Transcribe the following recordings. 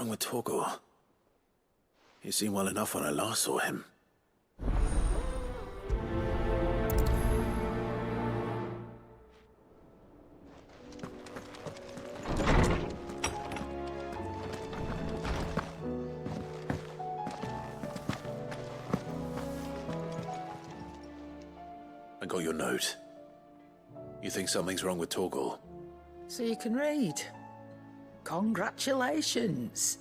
wrong with Torgor? He seemed well enough when I last saw him. I got your note. You think something's wrong with Torgor? So you can read. Congratulations.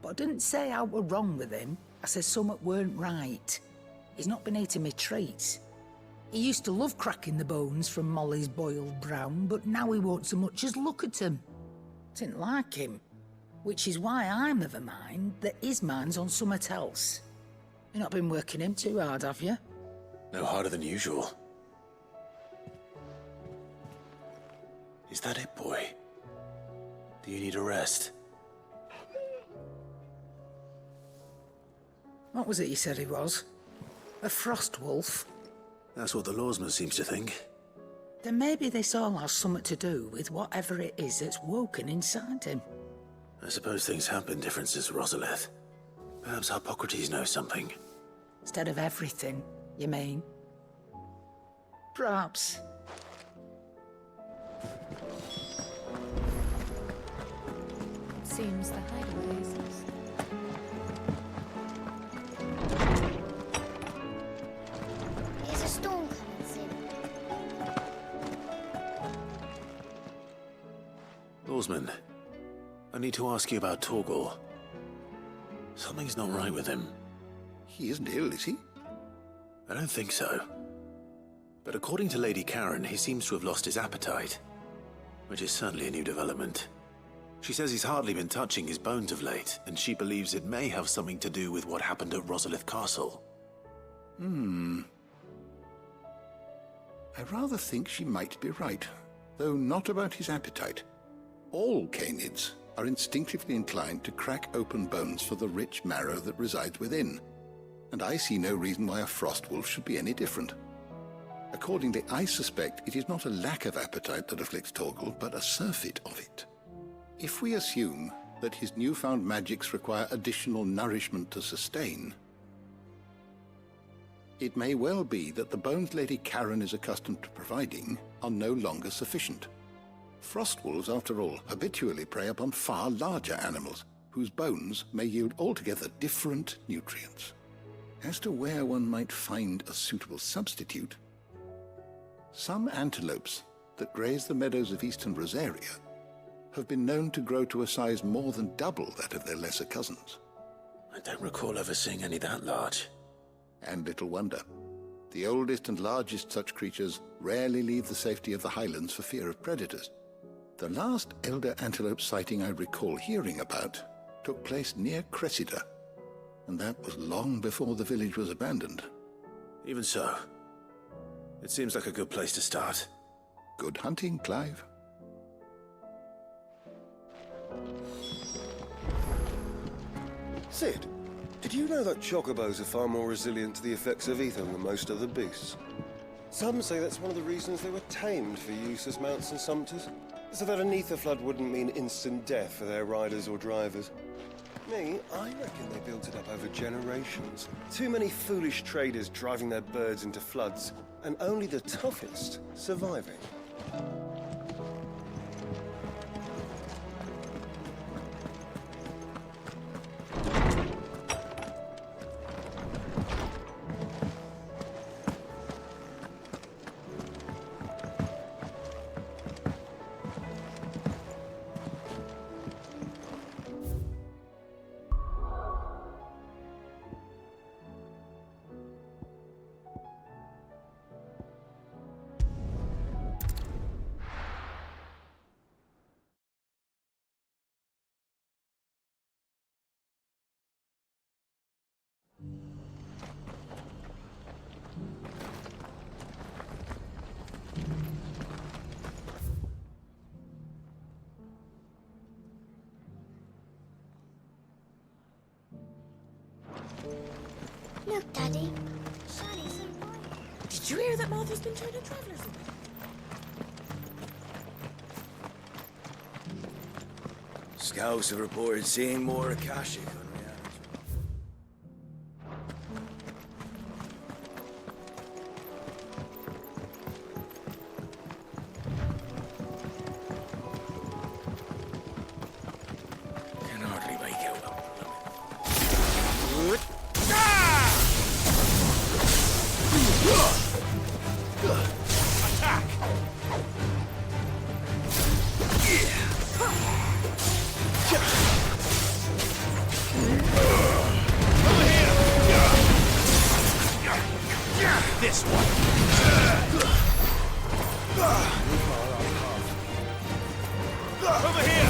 But I didn't say I were wrong with him. I said something weren't right. He's not been eating me treats. He used to love cracking the bones from Molly's boiled brown, but now he won't so much as look at them. Didn't like him. Which is why I'm of a mind that his mind's on something else. You've not been working him too hard, have you? No harder than usual. Is that it, boy? Do you need a rest? What was it you said he was? A frost wolf? That's what the lawsman seems to think. Then maybe this all has something to do with whatever it is that's woken inside him. I suppose things have been different since Rosalith. Perhaps Hippocrates knows something. Instead of everything, you mean? Perhaps. Seems the hideaway is... Is a storm coming soon? Lawsman, I need to ask you about Torgor. Something's not right with him. He isn't ill, is he? I don't think so. But according to Lady Karen, he seems to have lost his appetite, which is certainly a new development. She says he's hardly been touching his bones of late, and she believes it may have something to do with what happened at Rosalith Castle. I rather think she might be right, though not about his appetite. All canids are instinctively inclined to crack open bones for the rich marrow that resides within, and I see no reason why a frost wolf should be any different. Accordingly, I suspect it is not a lack of appetite that afflicts Torgor, but a surfeit of it. If we assume that his newfound magics require additional nourishment to sustain, it may well be that the bones Lady Karen is accustomed to providing are no longer sufficient. Frost wolves, after all, habitually prey upon far larger animals, whose bones may yield altogether different nutrients. As to where one might find a suitable substitute, some antelopes that graze the meadows of eastern Rosaria have been known to grow to a size more than double that of their lesser cousins. I don't recall ever seeing any that large. And little wonder. The oldest and largest such creatures rarely leave the safety of the highlands for fear of predators. The last elder antelope sighting I recall hearing about took place near Cressida, and that was long before the village was abandoned. Even so, it seems like a good place to start. Good hunting, Clive. Sid, did you know that chocobos are far more resilient to the effects of ether than most other beasts? Some say that's one of the reasons they were tamed for use as mounts and sumpters, so that an ether flood wouldn't mean instant death for their riders or drivers. Me, I reckon they built it up over generations. Too many foolish traders driving their birds into floods, and only the toughest surviving. Look, Daddy. Shiny so bright. Did you hear that Martha's been turning travellers away? Scouts have reported seeing more Akashic unreality. Can hardly make out what attack! This one. Over here.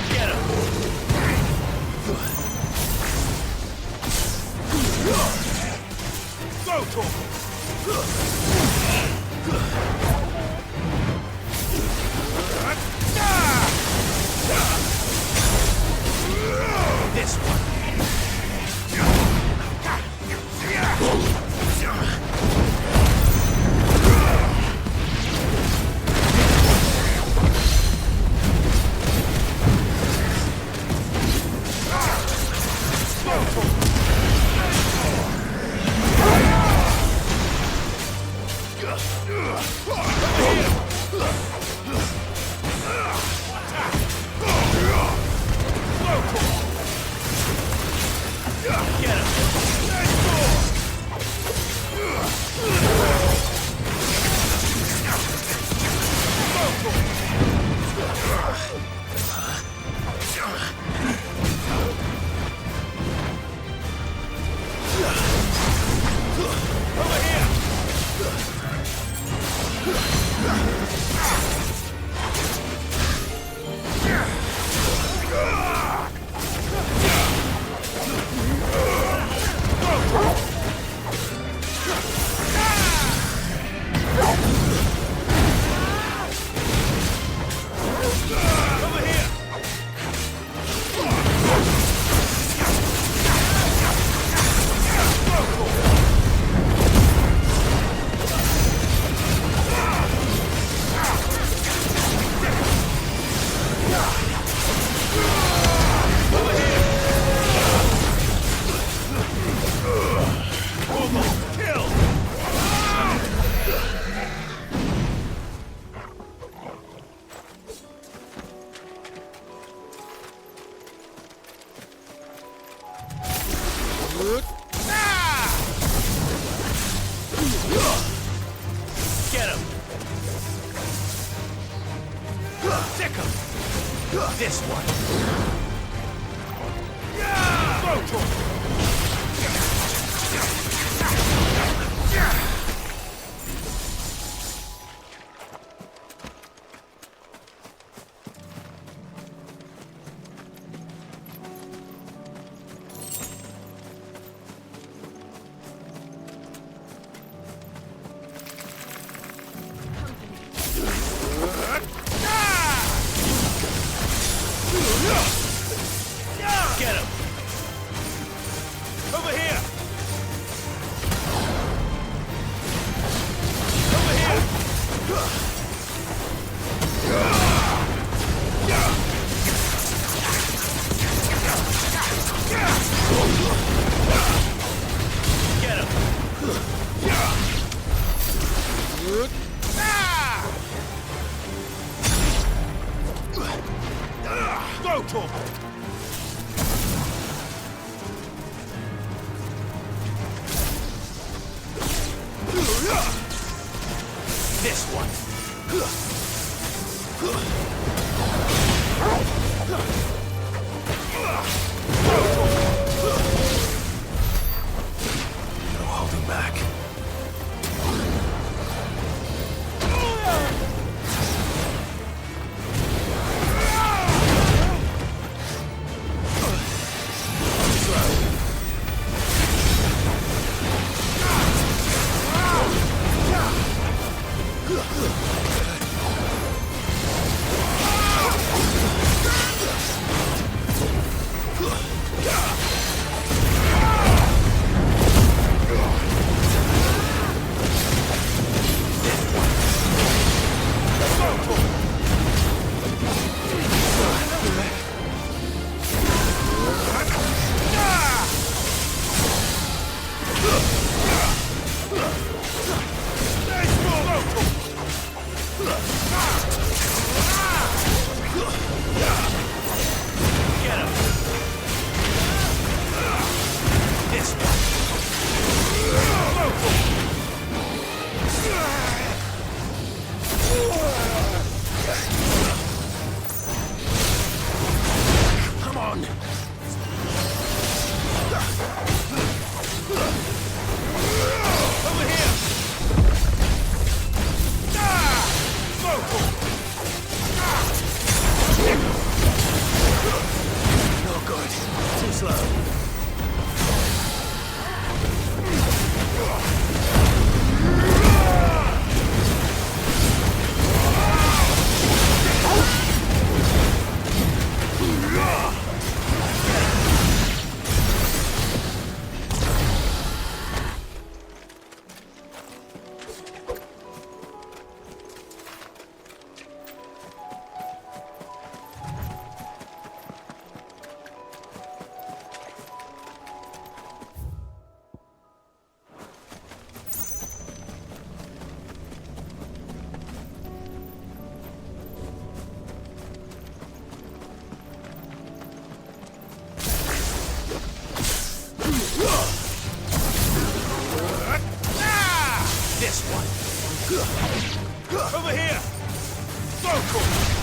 Get him. Go, Torkel. This one. This one. Get him! Over here! Over here! Get him! Go, Torkel! This one. No holding back. This one. Over here! Go, Tormund!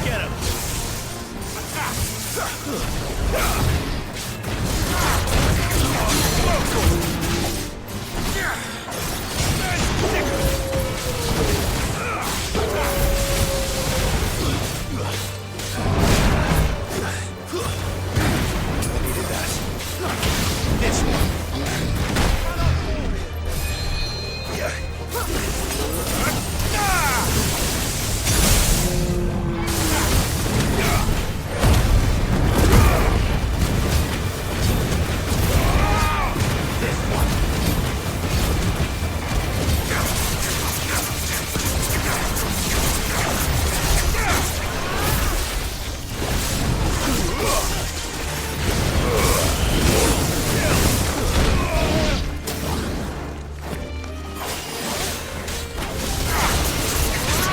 Get him! This one.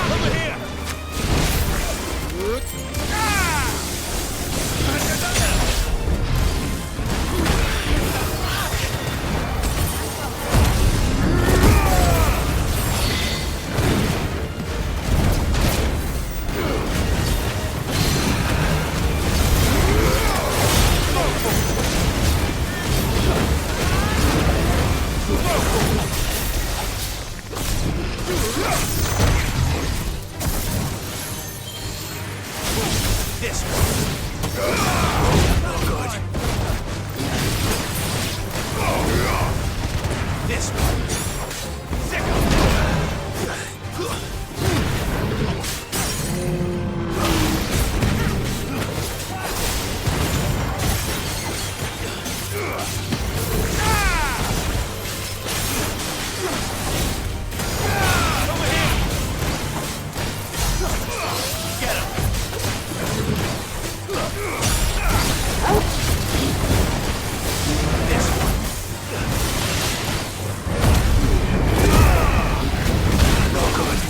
Over here! This one. Good. This one. Over here. Get him. This one. No good.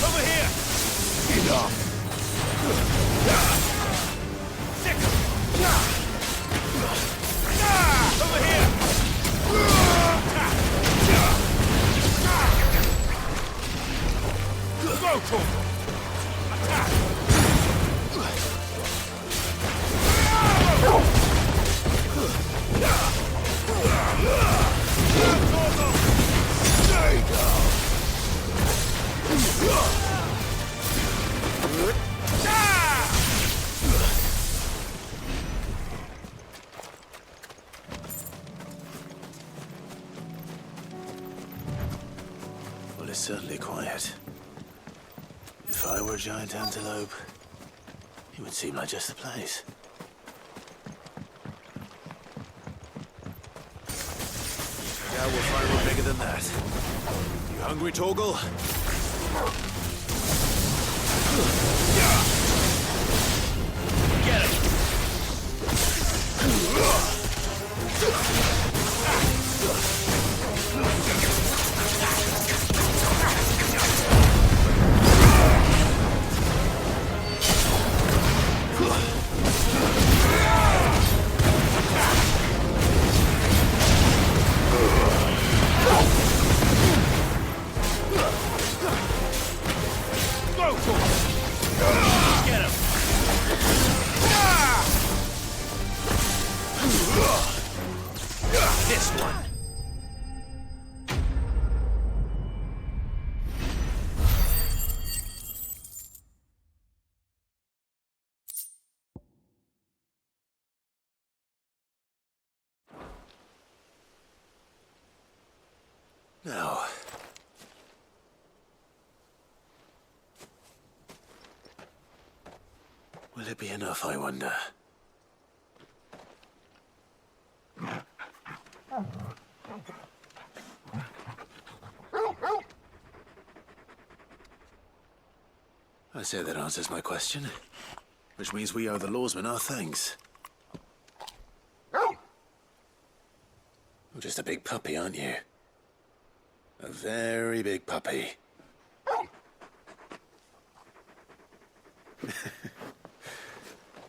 Over here! Enough! Over here! Go, Tormund! Attack! Stay down! Well, it's certainly quiet. If I were a giant antelope, it would seem like just the place. Now we'll find one bigger than that. You hungry, Torgal? Get him! Now... will it be enough, I wonder? I say that answers my question. Which means we owe the lawsman our thanks. You're just a big puppy, aren't you? A very big puppy.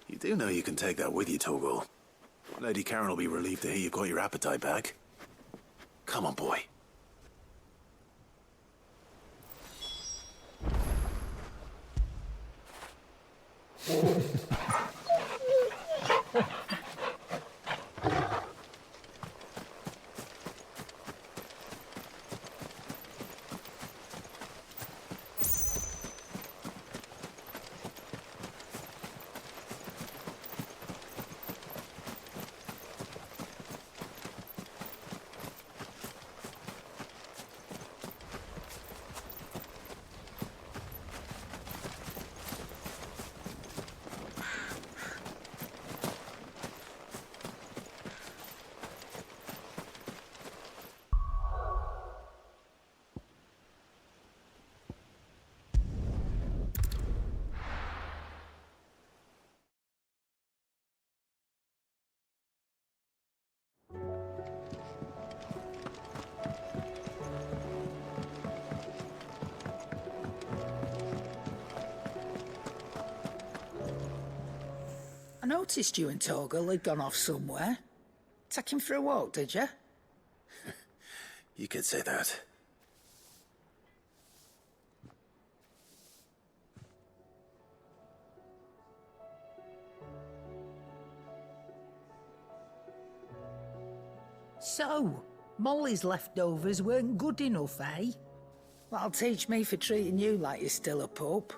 You do know you can take that with you, Torgal. Lady Karen will be relieved to hear you've got your appetite back. Come on, boy. I noticed you and Torgal had gone off somewhere. Take him for a walk, did you? You could say that. So, Molly's leftovers weren't good enough, eh? That'll teach me for treating you like you're still a pup.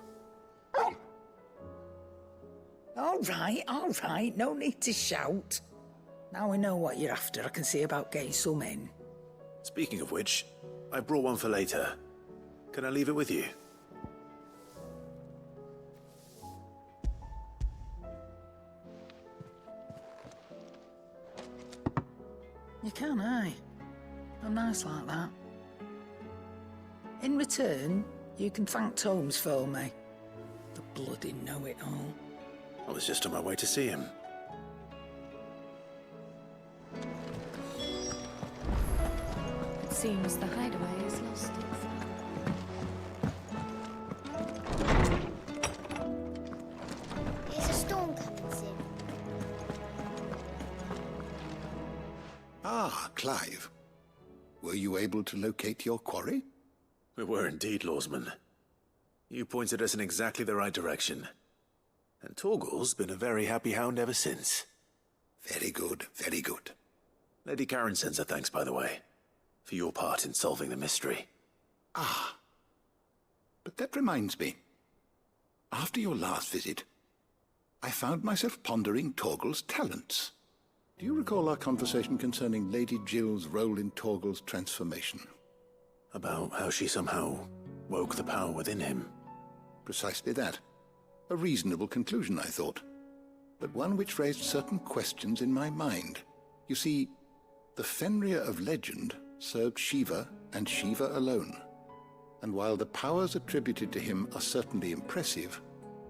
All right, no need to shout. Now we know what you're after, I can see about getting some in. Speaking of which, I brought one for later. Can I leave it with you? You can, aye. I'm nice like that. In return, you can thank Tomes for me. The bloody know-it-all. I was just on my way to see him. It seems the hideaway has lost its... Here's a storm coming soon. Ah, Clive. Were you able to locate your quarry? We were indeed, Lawsman. You pointed us in exactly the right direction. And Torgal's been a very happy hound ever since. Very good, very good. Lady Karen sends her thanks, by the way, for your part in solving the mystery. Ah. But that reminds me. After your last visit, I found myself pondering Torgal's talents. Do you recall our conversation concerning Lady Jill's role in Torgal's transformation? About how she somehow woke the power within him. Precisely that. A reasonable conclusion, I thought, but one which raised certain questions in my mind. You see, the Fenrir of legend served Shiva and Shiva alone, and while the powers attributed to him are certainly impressive,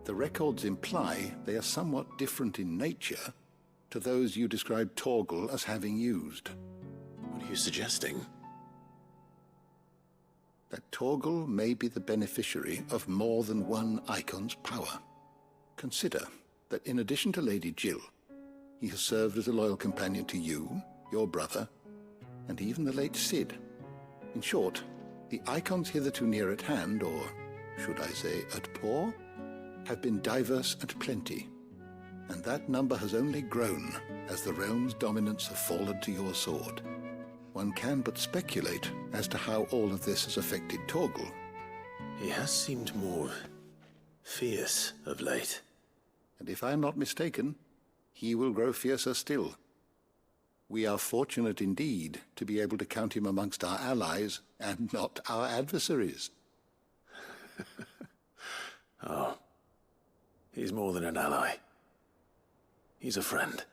the records imply they are somewhat different in nature to those you described Torgal as having used. What are you suggesting? That Torgal may be the beneficiary of more than one icon's power. Consider that in addition to Lady Jill, he has served as a loyal companion to you, your brother, and even the late Cid. In short, the icons hitherto near at hand, or should I say at paw, have been diverse and plenty, and that number has only grown as the realm's dominance have fallen to your sword. One can but speculate as to how all of this has affected Torgal. He has seemed more fierce of late. And if I am not mistaken, he will grow fiercer still. We are fortunate indeed to be able to count him amongst our allies and not our adversaries. Oh, he's more than an ally. He's a friend.